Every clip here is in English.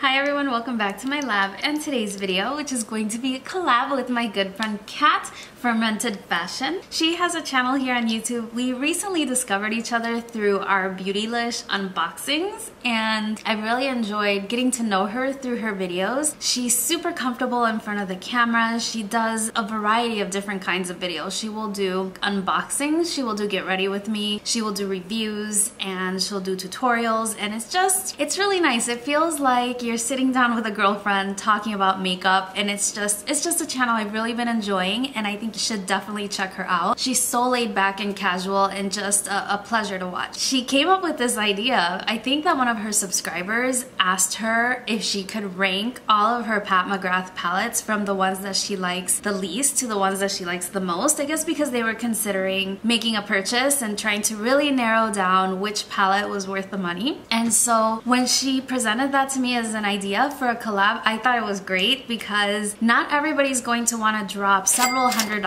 Hi everyone, welcome back to my lab and today's video, which is going to be a collab with my good friend Kat from Rented Fashion. She has a channel here on YouTube. We recently discovered each other through our Beautylish unboxings and I really enjoyed getting to know her through her videos. She's super comfortable in front of the camera. She does a variety of different kinds of videos. She will do unboxings, she will do get ready with me, she will do reviews, and she'll do tutorials, and it's really nice. It feels like you're sitting down with a girlfriend talking about makeup, and it's just a channel I've really been enjoying, and I think you should definitely check her out. She's so laid back and casual and just a pleasure to watch. She came up with this idea. I think that one of her subscribers asked her if she could rank all of her Pat McGrath palettes from the ones that she likes the least to the ones that she likes the most. I guess because they were considering making a purchase and trying to really narrow down which palette was worth the money. And so when she presented that to me as an idea for a collab, I thought it was great because not everybody's going to want to drop several $100s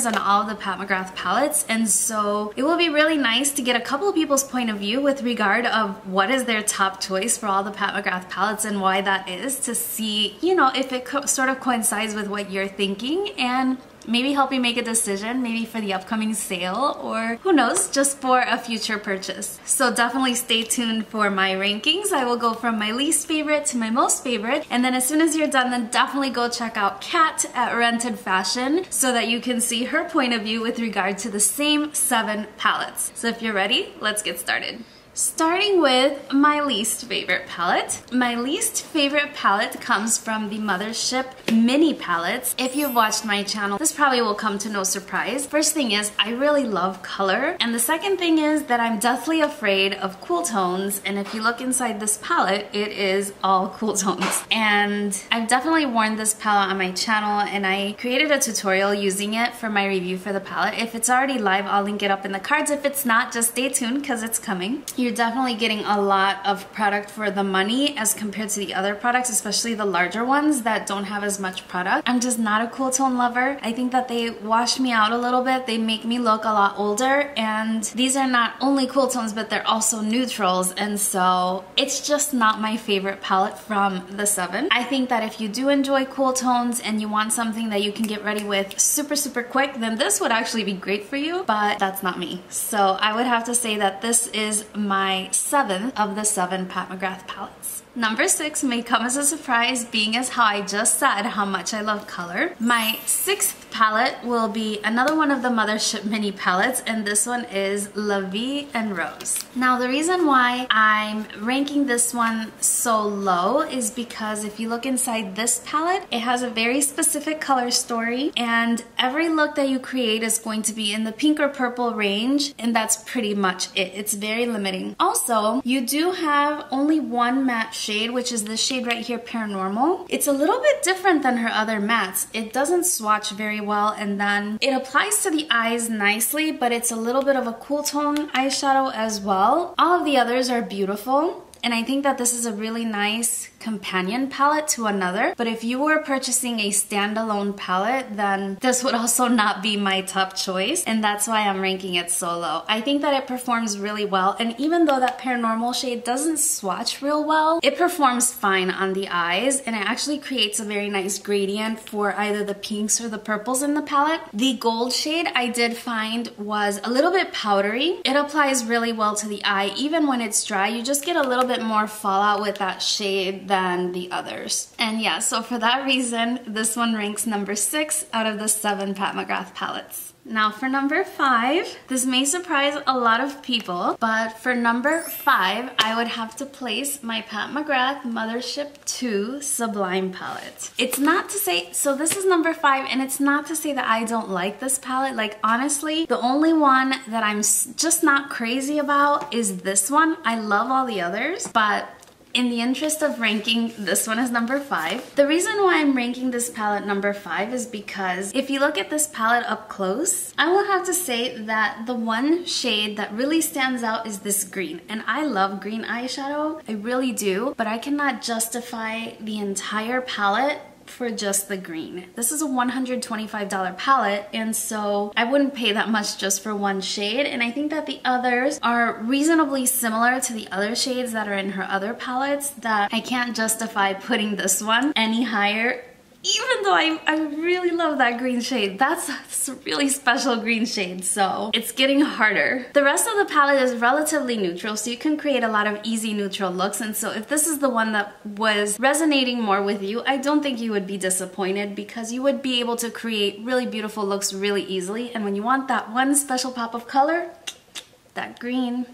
on all of the Pat McGrath palettes, and so it will be really nice to get a couple of people's point of view with regard of what is their top choice for all the Pat McGrath palettes and why that is, to see, you know, if it sort of coincides with what you're thinking and maybe help you make a decision, maybe for the upcoming sale, or who knows, just for a future purchase. So definitely stay tuned for my rankings. I will go from my least favorite to my most favorite, and then as soon as you're done, then definitely go check out Kat at Rented Fashion so that you can see her point of view with regard to the same 7 palettes. So if you're ready, let's get started. Starting with my least favorite palette. My least favorite palette comes from the Mothership mini palettes. If you've watched my channel, this probably will come to no surprise. First thing is, I really love color. And the second thing is that I'm deathly afraid of cool tones. And if you look inside this palette, it is all cool tones. And I've definitely worn this palette on my channel, and I created a tutorial using it for my review for the palette. If it's already live, I'll link it up in the cards. If it's not, just stay tuned because it's coming. You're definitely getting a lot of product for the money as compared to the other products, especially the larger ones that don't have as much product. I'm just not a cool tone lover. I think that they wash me out a little bit. They make me look a lot older, and these are not only cool tones, but they're also neutrals, and so it's just not my favorite palette from the 7. I think that if you do enjoy cool tones and you want something that you can get ready with super quick, then this would actually be great for you, but that's not me. So I would have to say that this is my 7th of the 7 Pat McGrath palettes. Number 6 may come as a surprise, being as how I just said how much I love color. My 6th palette will be another one of the Mothership mini palettes, and this one is Lovey Rose. Now the reason why I'm ranking this one so low is because if you look inside this palette, it has a very specific color story, and every look that you create is going to be in the pink or purple range, and that's pretty much it. It's very limiting. Also, you do have only one matte shade, which is this shade right here, Paranormal. It's a little bit different than her other mattes. It doesn't swatch very well, and then it applies to the eyes nicely, but it's a little bit of a cool tone eyeshadow as well. All of the others are beautiful, and I think that this is a really nice companion palette to another, but if you were purchasing a standalone palette, then this would also not be my top choice, and that's why I'm ranking it so low. I think that it performs really well, and even though that Paranormal shade doesn't swatch real well, it performs fine on the eyes, and it actually creates a very nice gradient for either the pinks or the purples in the palette. The gold shade I did find was a little bit powdery. It applies really well to the eye. Even when it's dry, you just get a little bit more fallout with that shade than the others. And yeah, so for that reason, this one ranks number 6 out of the 7 Pat McGrath palettes. Now for number 5, this may surprise a lot of people, but for number 5, I would have to place my Pat McGrath Mothership 2 Sublime palette. It's not to say, so this is number 5, and it's not to say that I don't like this palette. Like honestly, the only one that I'm just not crazy about is this one. I love all the others, but in the interest of ranking, this one is number 5. The reason why I'm ranking this palette number 5 is because if you look at this palette up close, I will have to say that the one shade that really stands out is this green. And I love green eyeshadow, I really do, but I cannot justify the entire palette for just the green. This is a $125 palette, and so I wouldn't pay that much just for one shade, and I think that the others are reasonably similar to the other shades that are in her other palettes that I can't justify putting this one any higher. Even though I really love that green shade. That's a really special green shade, so it's getting harder. The rest of the palette is relatively neutral, so you can create a lot of easy neutral looks, and so if this is the one that was resonating more with you, I don't think you would be disappointed because you would be able to create really beautiful looks really easily, and when you want that one special pop of color, that green.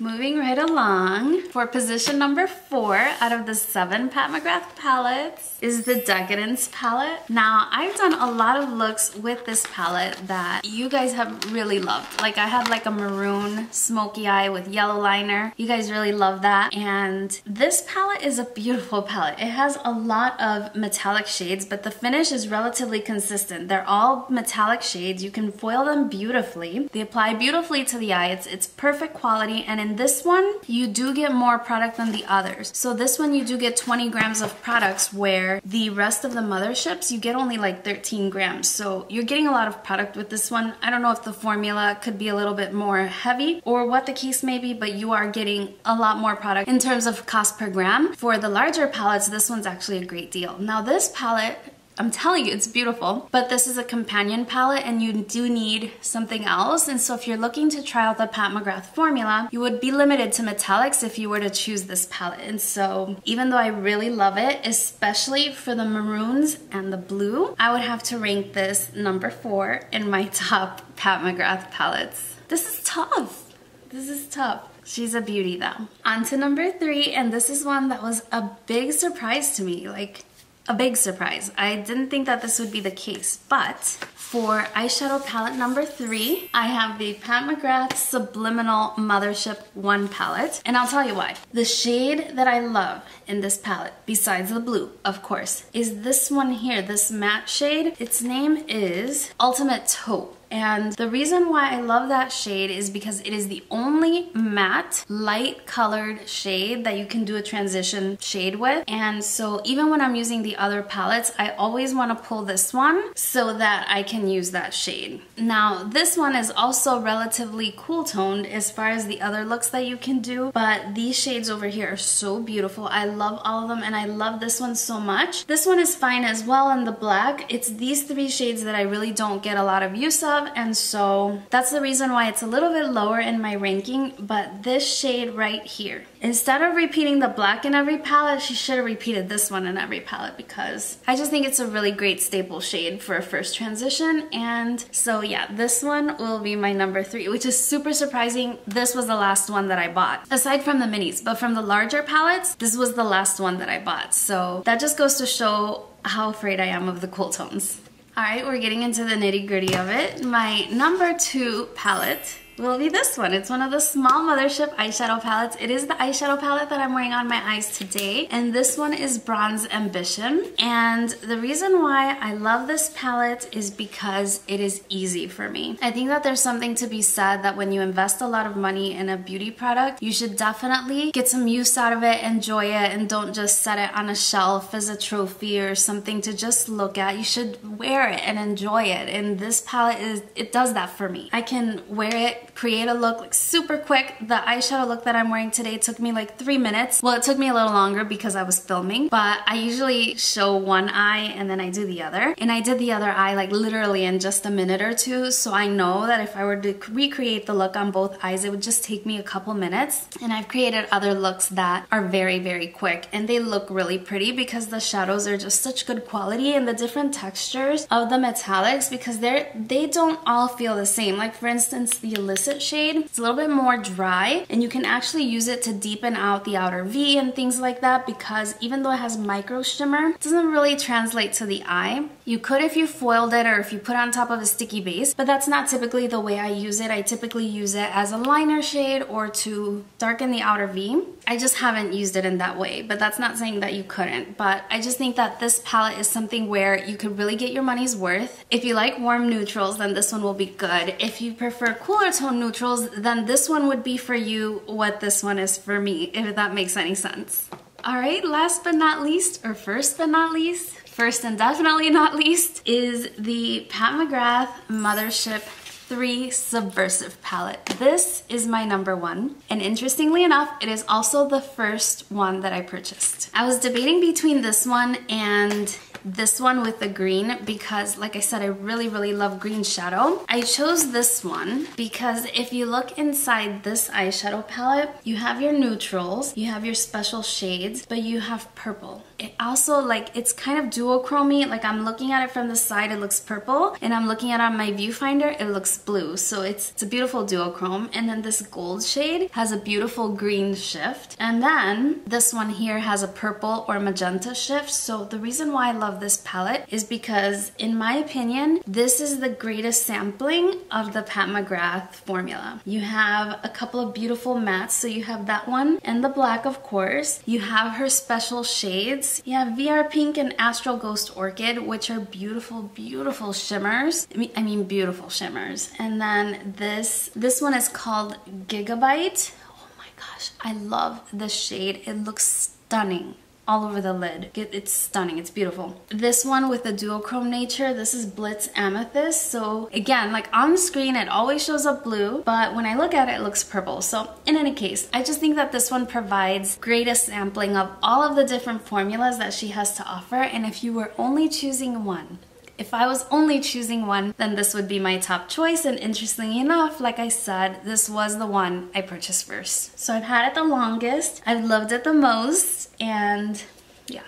Moving right along, for position number 4 out of the 7 Pat McGrath palettes is the Decadence palette. Now, I've done a lot of looks with this palette that you guys have really loved. Like I had like a maroon smoky eye with yellow liner. You guys really love that. And this palette is a beautiful palette. It has a lot of metallic shades, but the finish is relatively consistent. They're all metallic shades. You can foil them beautifully. They apply beautifully to the eye. It's perfect quality, and in this one, you do get more product than the others. So this one, you do get 20 grams of products, where the rest of the Motherships, you get only like 13 grams. So you're getting a lot of product with this one. I don't know if the formula could be a little bit more heavy or what the case may be, but you are getting a lot more product in terms of cost per gram. For the larger palettes, this one's actually a great deal. Now this palette, I'm telling you, it's beautiful, but this is a companion palette and you do need something else. And so if you're looking to try out the Pat McGrath formula, you would be limited to metallics if you were to choose this palette. And so even though I really love it, especially for the maroons and the blue, I would have to rank this number 4 in my top Pat McGrath palettes. This is tough. This is tough. She's a beauty though. On to number 3, and this is one that was a big surprise to me. Like, a big surprise. I didn't think that this would be the case, but for eyeshadow palette number 3, I have the Pat McGrath Subliminal Mothership 1 palette, and I'll tell you why. The shade that I love in this palette, besides the blue, of course, is this one here, this matte shade. Its name is Ultimate Taupe. And the reason why I love that shade is because it is the only matte, light colored shade that you can do a transition shade with. And so even when I'm using the other palettes, I always want to pull this one so that I can use that shade. Now, this one is also relatively cool toned as far as the other looks that you can do, but these shades over here are so beautiful. I love all of them, and I love this one so much. This one is fine as well in the black. It's these 3 shades that I really don't get a lot of use of, and so that's the reason why it's a little bit lower in my ranking. But this shade right here, instead of repeating the black in every palette, she should have repeated this one in every palette, because I just think it's a really great staple shade for a first transition. And so yeah, this one will be my number 3, which is super surprising. This was the last one that I bought, aside from the minis, but from the larger palettes, this was the last one that I bought. So that just goes to show how afraid I am of the cool tones. Alright, we're getting into the nitty-gritty of it. My number 2 palette will be this one. It's one of the small Mothership eyeshadow palettes. It is the eyeshadow palette that I'm wearing on my eyes today, and this one is Bronze Ambition. And the reason why I love this palette is because it is easy for me. I think that there's something to be said that when you invest a lot of money in a beauty product, you should definitely get some use out of it, enjoy it, and don't just set it on a shelf as a trophy or something to just look at. You should wear it and enjoy it, and this palette it does that for me. I can wear it, create a look like super quick. The eyeshadow look that I'm wearing today took me like 3 minutes. Well, it took me a little longer because I was filming, but I usually show one eye and then I do the other. And I did the other eye like literally in just a minute or 2, so I know that if I were to recreate the look on both eyes, it would just take me a couple minutes. And I've created other looks that are very, very quick, and they look really pretty because the shadows are just such good quality, and the different textures of the metallics, because they don't all feel the same. Like for instance, the Illicit shade, it's a little bit more dry, and you can actually use it to deepen out the outer V and things like that, because even though it has micro shimmer, it doesn't really translate to the eye. You could if you foiled it or if you put it on top of a sticky base, but that's not typically the way I use it. I typically use it as a liner shade or to darken the outer V. I just haven't used it in that way, but that's not saying that you couldn't. But I just think that this palette is something where you could really get your money's worth. If you like warm neutrals, then this one will be good. If you prefer cooler tone neutrals, then this one would be for you what this one is for me, if that makes any sense. Alright, last but not least, or first but not least, first and definitely not least, is the Pat McGrath Mothership 3 Subversive palette. This is my #1, and interestingly enough, it is also the first one that I purchased. I was debating between this one and this one with the green because, like I said, I really love green shadow. I chose this one because if you look inside this eyeshadow palette, you have your neutrals, you have your special shades, but you have purple. It also, like, it's kind of duochromy. Like, I'm looking at it from the side, it looks purple, and I'm looking at it on my viewfinder, it looks blue. So it's a beautiful duochrome. And then this gold shade has a beautiful green shift. And then this one here has a purple or magenta shift. So the reason why I love this palette is because, in my opinion, this is the greatest sampling of the Pat McGrath formula. You have a couple of beautiful mattes, so you have that one and the black, of course. You have her special shades. You have VR Pink and Astral Ghost Orchid, which are beautiful shimmers. I mean beautiful shimmers. And then this one is called Gigabyte. Oh my gosh, I love this shade. It looks stunning all over the lid. It's stunning, it's beautiful. This one with the duochrome nature, this is Blitz Amethyst. So again, like on screen, it always shows up blue, but when I look at it, it looks purple. So in any case, I just think that this one provides greatest sampling of all of the different formulas that she has to offer. And if you were only choosing one, if I was only choosing one, then this would be my top choice. And interestingly enough, like I said, this was the one I purchased first. So I've had it the longest, I've loved it the most, and yeah,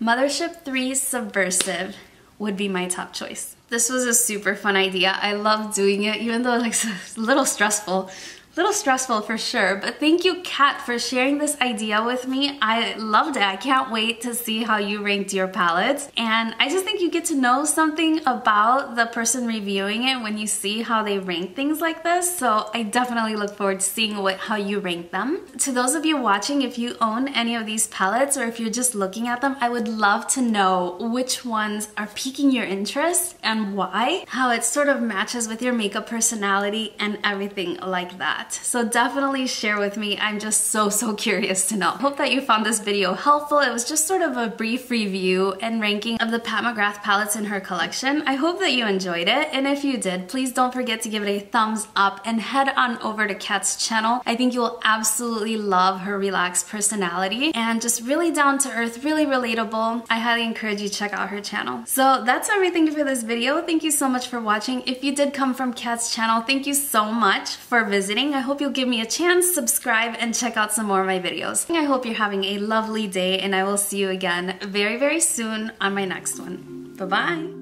Mothership 3 Subversive would be my top choice. This was a super fun idea. I love doing it, even though it's a little stressful. Little stressful for sure, but thank you, Kat, for sharing this idea with me. I loved it. I can't wait to see how you ranked your palettes, and I just think you get to know something about the person reviewing it when you see how they rank things like this. So I definitely look forward to seeing how you rank them. To those of you watching, if you own any of these palettes or if you're just looking at them, I would love to know which ones are piquing your interest and why, how it sort of matches with your makeup personality and everything like that. So definitely share with me. I'm just so curious to know. Hope that you found this video helpful. It was just sort of a brief review and ranking of the Pat McGrath palettes in her collection. I hope that you enjoyed it, and if you did, please don't forget to give it a thumbs up and head on over to Kat's channel. I think you will absolutely love her relaxed personality and just really down to earth, really relatable. I highly encourage you to check out her channel. So that's everything for this video. Thank you so much for watching. If you did come from Kat's channel, thank you so much for visiting. I hope you'll give me a chance, subscribe, and check out some more of my videos. I hope you're having a lovely day, and I will see you again very soon on my next one. Bye-bye.